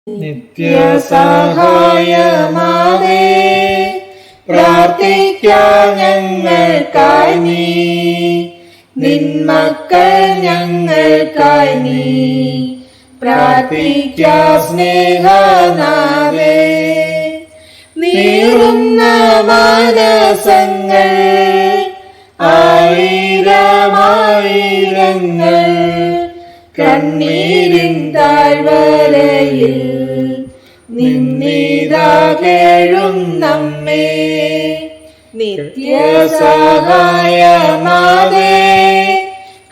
നിത്യസഹായമാവേ, പ്രാർത്ഥിക്കാം ഞങ്ങൾക്കായി നീ, നിന്മക്കൾ ഞങ്ങൾക്കായി നീ, പ്രാർത്ഥിക്കാം സ്നേഹനാഥേ. നീറുന്ന മനസ്സങ്ങൾ ആയിരമായിരങ്ങൾ കണ്ണീരിൻ താഴ്വരയിൽ നിന്നിതാ കേഴുന്നമ്മേ. നിത്യസഹായമാവേ,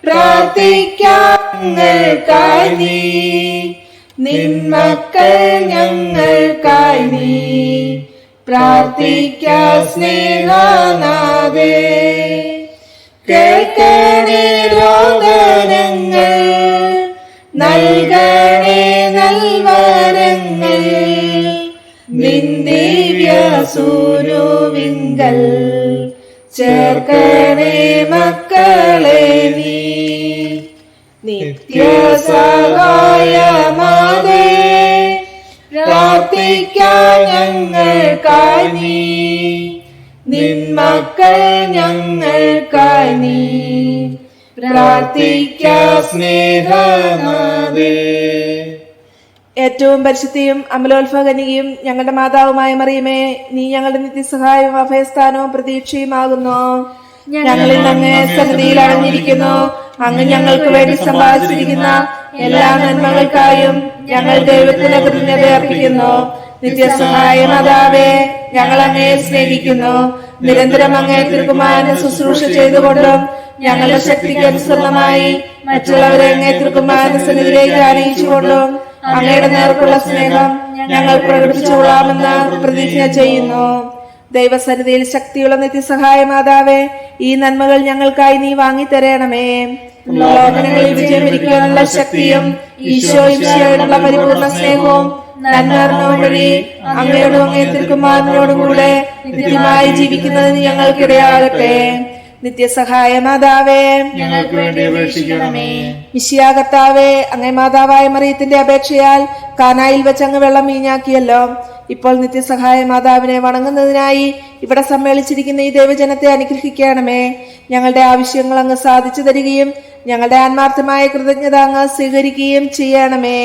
പ്രാർത്ഥിക്കാം ഞങ്ങൾക്കായി നീ, നിന്മക്കൾ ഞങ്ങൾക്കായി നീ, പ്രാർത്ഥിക്കാം സ്നേഹനാഥേ. കേൾക്കണേ രോദനങ്ങൾ, നൽകണേ നൽവരങ്ങൾ, നിൻ ദിവ്യ സൂനുവിങ്കൽ ചേർക്കണേ മക്കളെ നീ. നിത്യസഹായമാവേ, പ്രാർത്ഥിക്കാം ഞങ്ങൾക്കായി നീ, നിന്മക്കൾ ഞങ്ങൾക്കായി നീ, പ്രാർത്ഥിക്കാം സ്നേഹനാഥേ. ഏറ്റവും പരിശുദ്ധിയും അമലോത്ഭകനികയും ഞങ്ങളുടെ മാതാവുമായ മറിയമേ, നീ ഞങ്ങളുടെ നിത്യസഹായവും അഭയസ്ഥാനവും പ്രതീക്ഷയുമാകുന്നു. ഞങ്ങളിൽ അങ്ങ് സന്നിധിയിൽ അടഞ്ഞിരിക്കുന്നു. അങ്ങ് ഞങ്ങൾക്ക് വേണ്ടി സമ്പാദിച്ചിരിക്കുന്ന എല്ലാ നന്മകൾക്കായും ഞങ്ങൾ ദൈവത്തിന് കൃതജ്ഞത അർപ്പിക്കുന്നു. നിത്യസഹായ മാതാവേ, ഞങ്ങൾ അങ്ങയെ സ്നേഹിക്കുന്നു. നിരന്തരം അങ്ങയെ തിരുക്കുമാരന് ശുശ്രൂഷ ചെയ്തുകൊണ്ടും ഞങ്ങളുടെ ശക്തിക്ക് അനുസരണമായി മറ്റുള്ളവരെ അങ്ങയെ തിരുക്കുമാരന് സന്നിധിയിലേക്ക് അറിയിച്ചുകൊണ്ടും അങ്ങയുടെ നേർക്കുള്ള സ്നേഹം ഞങ്ങൾ പ്രകടിപ്പിച്ചുകൊള്ളാമെന്ന് പ്രതിജ്ഞ ചെയ്യുന്നു. ദൈവസന്നിധിയിൽ ശക്തിയുള്ള നിത്യസഹായ മാതാവേ, ഈ നന്മകൾ ഞങ്ങൾക്കായി നീ വാങ്ങിത്തരണമേ. ലോകങ്ങളിൽ വിജയമിരിക്കാനുള്ള ശക്തിയും ഈശോയോടുള്ള പരിപൂർണ സ്നേഹവും നന്മ വഴി അങ്ങയോടും അങ്ങേ തിരുക്കുമാരനോടും കൂടെ നിത്യമായി ജീവിക്കുന്നതിന് ഞങ്ങൾക്കിടയാകട്ടെ. നിത്യസഹായ മാതാവേ, ഞങ്ങൾക്ക് വേണ്ടി അപേക്ഷിക്കണമേ. മിശിഹാ കർത്താവേ, അങ്ങേ മാതാവായ മറിയത്തിന്റെ അപേക്ഷയാൽ കാനായിൽ വെച്ച് അങ്ങ് വെള്ളം വീഞ്ഞാക്കിയല്ലോ. ഇപ്പോൾ നിത്യസഹായ മാതാവിനെ വണങ്ങുന്നതിനായി ഇവിടെ സമ്മേളിച്ചിരിക്കുന്ന ഈ ദൈവജനത്തെ അനുഗ്രഹിക്കണമേ. ഞങ്ങളുടെ ആവശ്യങ്ങൾ അങ്ങ് സാധിച്ചു തരികയും ഞങ്ങളുടെ ആത്മാർത്ഥമായ കൃതജ്ഞത അങ്ങ് സ്വീകരിക്കുകയും ചെയ്യണമേ.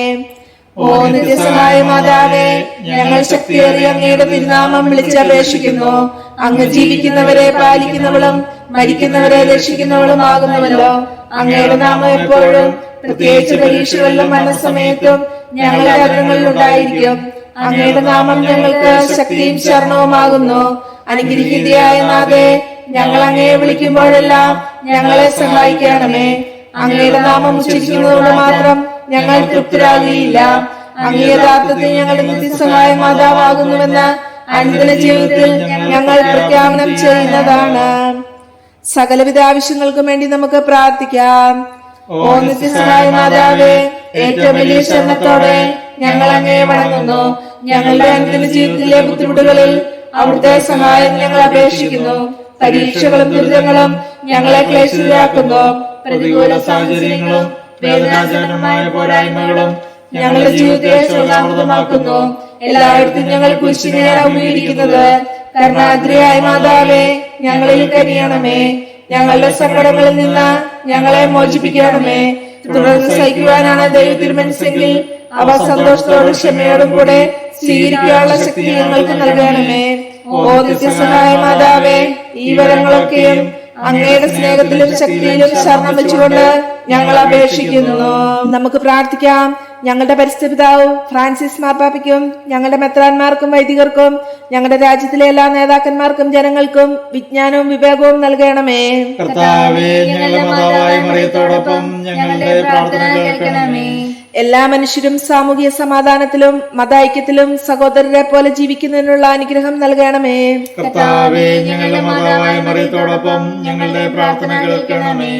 ഓ നിത്യസഹായ മാതാവേ, ഞങ്ങൾ ശക്തിയേറിയ അങ്ങയുടെ തിരുനാമം വിളിച്ചപേക്ഷിക്കുന്നു. അങ്ങ് ജീവിക്കുന്നവരെ പാലിക്കുന്നവളും മരിക്കുന്നവരെ രക്ഷിക്കുന്നവളുമാകുന്നുവല്ലോ. അങ്ങയുടെ നാമം എപ്പോഴും, പ്രത്യേകിച്ച് പരീക്ഷകളിലും മനസ്സമയത്തും ഞങ്ങളുടെ അകങ്ങളിൽ ഉണ്ടായിരിക്കും. അങ്ങയുടെ നാമം ഞങ്ങൾക്ക് ശക്തിയും ശരണവുമാകുന്നു. അനുഗ്രഹീതയായ നാഥേ, ഞങ്ങൾ അങ്ങയെ വിളിക്കുമ്പോഴെല്ലാം ഞങ്ങളെ സഹായിക്കണമേ. അങ്ങയുടെ നാമം ഉച്ചരിക്കുന്നതുകൊണ്ട് മാത്രം ഞങ്ങൾ തൃപ്തരാകുകയില്ല. അങ്ങ് യഥാർത്ഥത്തിൽ ഞങ്ങളുടെ നിത്യസഹായ മാതാവാകുന്നുവെന്ന് അനുദിന ജീവിതത്തിൽ ഞങ്ങൾ പ്രഖ്യാപനം ചെയ്യുന്നതാണ്. സകലവിധ ആവശ്യങ്ങൾക്കും വേണ്ടി നമുക്ക് പ്രാർത്ഥിക്കാം. ഓ നിത്യസഹായ മാതാവേ, ഏറ്റവും വലിയ ശരണത്തോടെ ഞങ്ങൾ അങ്ങയെ വണങ്ങുന്നു. ഞങ്ങളുടെ അനുദിന ജീവിതത്തിലെ ബുദ്ധിമുട്ടുകളിൽ അവിടുത്തെ സഹായം ഞങ്ങൾ അപേക്ഷിക്കുന്നു. പരീക്ഷകളും ദുരിതങ്ങളും ഞങ്ങളെ ക്ലേശിതരാക്കുന്നു. പ്രതികൂല സാഹചര്യങ്ങളും വേദനാജനകമായ പോരായ്മകളും ഞങ്ങളുടെ ജീവിതത്തെ ശോകാമൃതമാക്കുന്നു. എല്ലായിടത്തും ഞങ്ങൾ കുരിശിനെയാണ് ഉപയോഗിക്കുന്നത്. കരുണാദ്രിയായ മാതാവേ, ഞങ്ങളിൽ കനിയണമേ. ഞങ്ങളുടെ സങ്കടങ്ങളിൽ നിന്ന് ഞങ്ങളെ മോചിപ്പിക്കണമേ. തുടർന്ന് സഹിക്കുവാനാണ് ദൈവത്തിരുമനസ്സെങ്കിൽ അവ സന്തോഷത്തോടും ക്ഷമയോടും കൂടെ സ്വീകരിക്കാനുള്ള ശക്തി ഞങ്ങൾക്ക് നൽകണമേ. ഓ നിത്യസഹായ മാതാവേ, ഈ വരങ്ങളൊക്കെയും അങ്ങയുടെ സ്നേഹത്തിലും ശക്തിയിലും ശരണം വെച്ചുകൊണ്ട് ഞങ്ങൾ അപേക്ഷിക്കുന്നു. നമുക്ക് പ്രാർത്ഥിക്കാം. ഞങ്ങളുടെ പരിശുദ്ധ പിതാവ് ഫ്രാൻസിസ് മാർപ്പാപ്പയ്ക്കും ഞങ്ങളുടെ മെത്രാന്മാർക്കും വൈദികർക്കും ഞങ്ങളുടെ രാജ്യത്തിലെ എല്ലാ നേതാക്കന്മാർക്കും ജനങ്ങൾക്കും വിജ്ഞാനവും വിവേകവും നൽകണമേ. കർത്താവേ, ഞങ്ങളുടെ മാതാവായ മറിയത്തോടൊപ്പം ഞങ്ങളുടെ പ്രാർത്ഥന കേൾക്കണമേ. എല്ലാ മനുഷ്യരും സാമൂഹിക സമാധാനത്തിലും മതൈക്യത്തിലും സഹോദരരെ പോലെ ജീവിക്കുന്നതിനുള്ള അനുഗ്രഹം നൽകണമേ. കർത്താവേ, ഞങ്ങളുടെ മാതാവായ മറിയത്തോടൊപ്പം ഞങ്ങളുടെ പ്രാർത്ഥന കേൾക്കണമേ.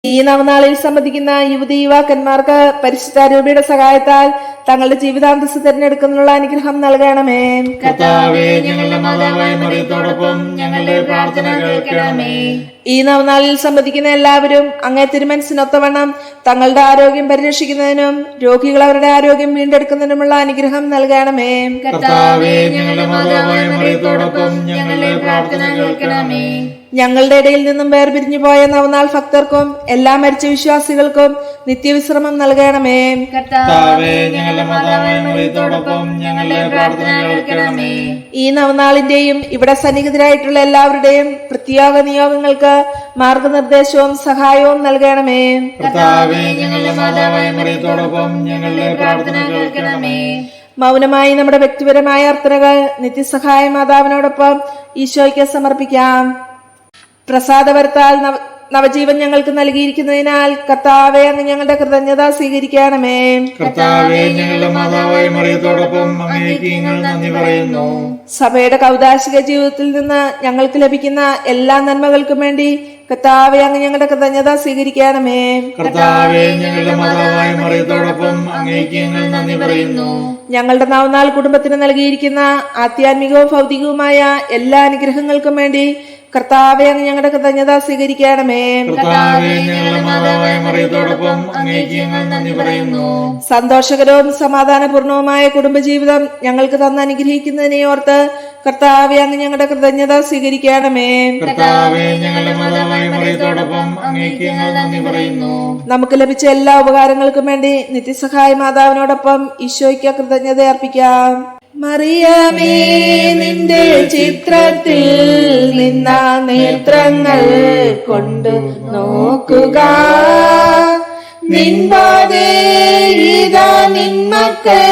ഈ നവനാളിൽ സംബന്ധിക്കുന്ന യുവതി യുവാക്കന്മാർക്ക് പരിശുദ്ധാരൂപിയുടെ സഹായത്താൽ തങ്ങളുടെ ജീവിതാന്തസ് തിരഞ്ഞെടുക്കുന്നതിനുള്ള അനുഗ്രഹം നൽകണമേ. കർത്താവേ, ഞങ്ങളുടെ മാതാവായ മറിയത്തോടൊപ്പം ഞങ്ങളുടെ പ്രാർത്ഥന കേൾക്കണമേ. ഈ നവനാളിൽ സംബന്ധിക്കുന്ന എല്ലാവരും അങ്ങേ തിരുമനസ്സിനൊത്തവണ്ണം തങ്ങളുടെ ആരോഗ്യം പരിരക്ഷിക്കുന്നതിനും രോഗികൾ അവരുടെ ആരോഗ്യം വീണ്ടെടുക്കുന്നതിനുമുള്ള അനുഗ്രഹം നൽകണമേ. കർത്താവേ, ഞങ്ങളുടെ മാതാവായ മറിയത്തോടൊപ്പം ഞങ്ങളുടെ പ്രാർത്ഥന കേൾക്കണമേ. ഞങ്ങളുടെ ഇടയിൽ നിന്നും വേർപിരിഞ്ഞു പോയ നവനാൾ ഭക്തർക്കും എല്ലാ മരിച്ച വിശ്വാസികൾക്കും നിത്യവിശ്രമം നൽകണമേ. കർത്താവേ, ഞങ്ങളുടെ മാതാവായ മറിയത്തോടൊപ്പം ഞങ്ങളുടെ പ്രാർത്ഥന കേൾക്കണമേ. ഈ നവനാളിന്റെയും ഇവിടെ സന്നിഹിതരായിട്ടുള്ള എല്ലാവരുടെയും പ്രത്യേക നിയോഗങ്ങൾക്ക് മാർഗനിർദ്ദേശവും സഹായവും നൽകണമേ. കർത്താവേ, ഞങ്ങളുടെ മാതാവായ മറിയത്തോടൊപ്പം ഞങ്ങളുടെ പ്രാർത്ഥന കേൾക്കണമേ. മൗനമായി നമ്മുടെ വ്യക്തിപരമായ അർത്ഥനകൾ നിത്യസഹായ മാതാവിനോടൊപ്പം ഈശോയ്ക്ക് സമർപ്പിക്കാം. പ്രസാദവരത്താൽ നവജീവൻ ഞങ്ങൾക്ക് നൽകിയിരിക്കുന്നതിനാൽ കർത്താവേ, അങ്ങ് ഞങ്ങളുടെ കൃതജ്ഞത സ്വീകരിക്കണമേ. കർത്താവേ, ഞങ്ങളുടെ മാതാവായ മറിയത്തോടൊപ്പം അങ്ങേക്ക് ഞങ്ങൾ നന്ദി പറയുന്നു. സഭയുടെ കൗദാശിക ജീവിതത്തിൽ നിന്ന് ഞങ്ങൾക്ക് ലഭിക്കുന്ന എല്ലാ നന്മകൾക്കും വേണ്ടി കർത്താവേ, അങ്ങ് ഞങ്ങളുടെ കൃതജ്ഞത സ്വീകരിക്കണമേ. കർത്താവേ, ഞങ്ങളുടെ മാതാവായ മറിയത്തോടൊപ്പം അങ്ങേക്ക് ഞങ്ങൾ നന്ദി പറയുന്നു. ഞങ്ങളുടെ നവനാൾ കുടുംബത്തിന് നൽകിയിരിക്കുന്ന ആധ്യാത്മികവും ഭൗതികവുമായ എല്ലാ അനുഗ്രഹങ്ങൾക്കും വേണ്ടി കർത്താവേ, അങ്ങ് ഞങ്ങളുടെ കൃതജ്ഞത സ്വീകരിക്കണമേ. കർത്താവേ, ഞങ്ങളുടെ മാതാവായ മറിയത്തോടൊപ്പം അങ്ങേക്ക് ഞങ്ങൾ നന്ദി പറയുന്നു. സന്തോഷകരവും സമാധാനപൂർണവുമായ കുടുംബജീവിതം ഞങ്ങൾക്ക് തന്ന് അനുഗ്രഹിക്കുന്നതിനെ ഓർത്ത് കർത്താവേ, അങ്ങ് ഞങ്ങളുടെ കൃതജ്ഞത സ്വീകരിക്കണമേ. കർത്താവേ, ഞങ്ങളുടെ മാതാവായ മറിയത്തോടൊപ്പം അങ്ങേക്ക് ഞങ്ങൾ നന്ദി പറയുന്നു. നമുക്ക് ലഭിച്ച എല്ലാ ഉപകാരങ്ങൾക്കും വേണ്ടി നിത്യസഹായ മാതാവിനോടൊപ്പം ഈശോയ്ക്ക് കൃതജ്ഞത അർപ്പിക്കാം. മറിയമേ, നിന്റെ ചിത്രത്തിൽ നിന്ന നേത്രങ്ങൾ കൊണ്ട് നോക്കുക. നിൻപാതേ ഇതാ നിന്മക്കൾ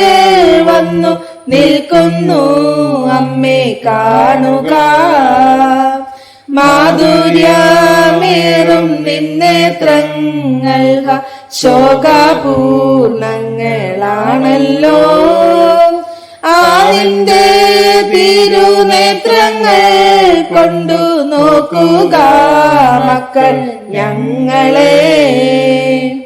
വന്നു നിൽക്കുന്നു, അമ്മേ കാണുക. മാധുര്യമേറും നിന്നേത്രങ്ങൾ ശോകാപൂർണങ്ങളാണല്ലോ. അതിന്റെ തിരുനേത്രങ്ങൾ കൊണ്ടു നോക്കുക മക്കൾ ഞങ്ങളെ.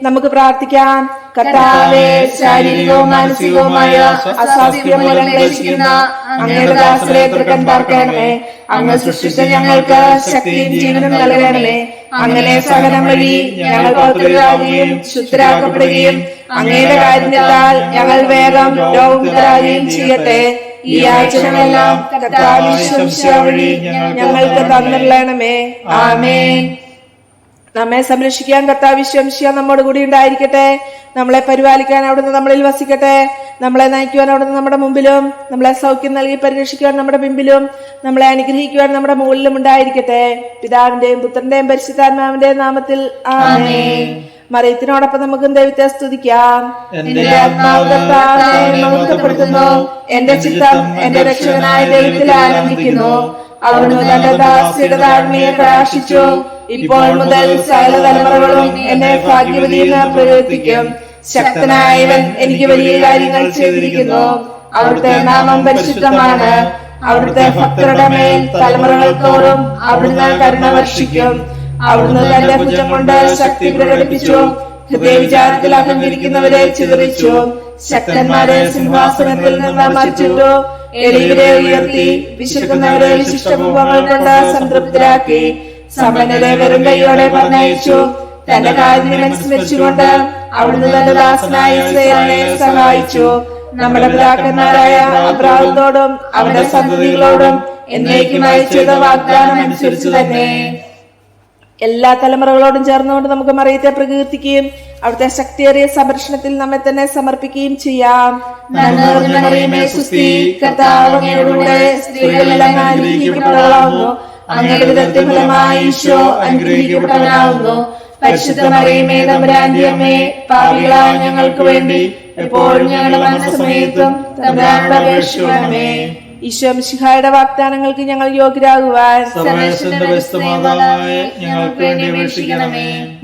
നമുക്ക് പ്രാർത്ഥിക്കാം. കർത്താവേ, ശാരീരികവും മാനസികവുമായ അസ്വാസ്ഥ്യം മൂലം ക്ലേശിക്കുന്ന അങ്ങയുടെ ദാസരെ തൃക്കൺ പാർക്കണമേ. അങ്ങ് സൃഷ്ടിച്ച ഞങ്ങൾക്ക് ശക്തിയും ജീവനും നൽകണമേ. അങ്ങനെ സഹനം വഴി ഞങ്ങൾ പൗത്രരാകുകയും ശുദ്ധരാക്കപ്പെടുകയും അങ്ങയുടെ കാരുണ്യത്താൽ ഞങ്ങൾ വേഗം രോഗമുക്തരാകുകയും ചെയ്യട്ടെ. ഈ ആഴ്ചകളെല്ലാം കർത്താവ് വഴി ഞങ്ങൾക്ക് തന്നിരണമേ. ആമേൻ. നമ്മെ സംരക്ഷിക്കാൻ കർത്താവ് നമ്മോട് കൂടി ഉണ്ടായിരിക്കട്ടെ. നമ്മളെ പരിപാലിക്കാൻ അവിടുന്ന് നമ്മളിൽ വസിക്കട്ടെ. നമ്മളെ നയിക്കുവാൻ അവിടുന്ന് നമ്മുടെ മുമ്പിലും, നമ്മളെ സൗഖ്യം നൽകി പരിരക്ഷിക്കുവാൻ നമ്മുടെ പിമ്പിലും, നമ്മളെ അനുഗ്രഹിക്കുവാൻ നമ്മുടെ മുകളിലും ഉണ്ടായിരിക്കട്ടെ. പിതാവിന്റെയും പുത്രന്റെയും പരിശുദ്ധാത്മാവിന്റെയും നാമത്തിൽ ആമേൻ. മറിയത്തിനോടൊപ്പം നമുക്കും ദൈവത്തെ സ്തുതിക്കാം. എന്റെ ആത്മാവ് കർത്താവിനെ മഹത്വപ്പെടുത്തുന്നു. എന്റെ ചിത്തം എന്റെ രക്ഷകനായ ദൈവത്തിൽ ആനന്ദിക്കുന്നു. അവിടുന്ന് തന്റെ ദാസിയുടെ താഴ്മയെ കടാക്ഷിച്ചു. ഇപ്പോൾ മുതൽ സകല തലമുറകളും എന്നെ ഭാഗ്യവതിയെന്ന് പ്രകീർത്തിക്കും. ശക്തനായവൻ എനിക്ക് വലിയ കാര്യങ്ങൾ ചെയ്തിരിക്കുന്നു. അവിടുത്തെ നാമം പരിശുദ്ധമാണ്. അവിടുത്തെ ഭക്തരുടെ മേൽ തലമുറകൾ തോറും അവിടുന്ന് കരുണ വർഷിക്കും. അവിടുന്ന് തന്റെ ഭുജം കൊണ്ട് ശക്തി പ്രകടിപ്പിച്ചു. ഹൃദയവിചാരത്തിൽ അഹങ്കരിക്കുന്നവരെ ചിതറിച്ചു. ശക്തന്മാരെ സിംഹാസനത്തിൽ നിന്ന് മറിച്ചിട്ടു. എളിയവരെ ഉയർത്തി വിശക്കുന്നവരെ വിശിഷ്ടഭൂപങ്ങൾ കൊണ്ട് സംതൃപ്തരാക്കി. സമ്പന്നരെ വെറും കൈയോടെ പറഞ്ഞയച്ചു. തന്റെ കാരുണ്യം അനുസ്മരിച്ചുകൊണ്ട് അവിടുന്ന് തന്റെ ദാസനായ ഇസ്രായേലിനെ സഹായിച്ചു. നമ്മുടെ പിതാക്കന്മാരായ അബ്രാഹത്തോടും അവരുടെ സന്തതികളോടും എന്നേക്കുമായി ചെയ്ത വാഗ്ദാനം അനുസരിച്ച് തന്നെ എല്ലാ തലമുറകളോടും ചേർന്നുകൊണ്ട് നമുക്ക് മറിയത്തെ പ്രകീർത്തിക്കുകയും അവിടുത്തെ ശക്തിയേറിയ സംരക്ഷണത്തിൽ നമ്മെ തന്നെ സമർപ്പിക്കുകയും ചെയ്യാം. സ്ത്രീകളെല്ലാം അനുഗ്രഹിക്കപ്പെട്ടവളാവുന്നു. അങ്ങയുടെ വിധത്തിൽ ഫലമായി ഈശോ അനുഗ്രഹിക്കപ്പെട്ടവനാവുന്നു. പരിശുദ്ധ മറിയമേ, തമ്പുരാന്റെ അമ്മേ, പാപികളായ ഞങ്ങൾക്ക് വേണ്ടി എപ്പോഴും ഞങ്ങളുടെ മരണസമയത്തും തമ്പുരാനോട് അപേക്ഷിക്കണമേ. ഈശോ മിശിഹായുടെ വാഗ്ദാനങ്ങൾക്ക് ഞങ്ങൾ യോഗ്യരാകുവാൻ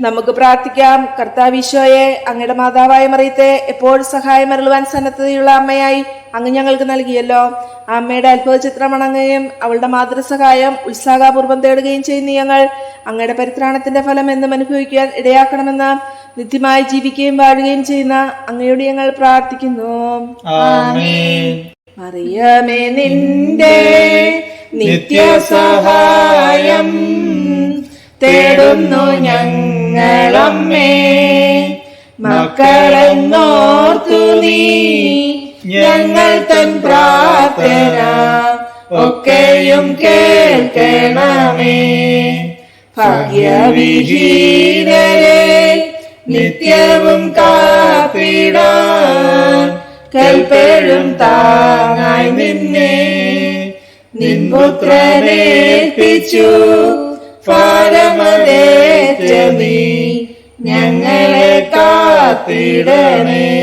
നമുക്ക് പ്രാർത്ഥിക്കാം. കർത്താവ് ഈശോയെ, അങ്ങയുടെ മാതാവായ മറിയത്തെ എപ്പോഴും സഹായം അരുളുവാൻ സന്നദ്ധതയുള്ള അമ്മയായി അങ്ങ് ഞങ്ങൾക്ക് നൽകിയല്ലോ. അമ്മയുടെ അത്ഭുത ചിത്രമണങ്ങുകയും അവളുടെ മാതൃസഹായം ഉത്സാഹപൂർവ്വം തേടുകയും ചെയ്യുന്ന ഞങ്ങൾ അങ്ങയുടെ പരിത്രാണത്തിന്റെ ഫലം എന്നും അനുഭവിക്കുവാൻ ഇടയാക്കണമെന്ന് നിത്യമായി ജീവിക്കുകയും വാഴുകയും ചെയ്യുന്ന അങ്ങയോട് ഞങ്ങൾ പ്രാർത്ഥിക്കുന്നു. മറിയമേ, നിന്റെ നിത്യസഹായം തേടുന്നു ഞങ്ങളമ്മേ. മക്കളെന്നോർത്തു നീ ഞങ്ങൾ തൻ പ്രാർത്ഥന ഒക്കെയും കേൾക്കണമേ. ഭാഗ്യവിഹീനരെ നിത്യവും കാത്തിടാൻ കൽപ്പഴും താങ്ങായി നിന്നെ നിൻപുത്രനേൽപ്പിച്ചു. ഭാരമതേറ്റ നീ ഞങ്ങളെ കാത്തിടണേ.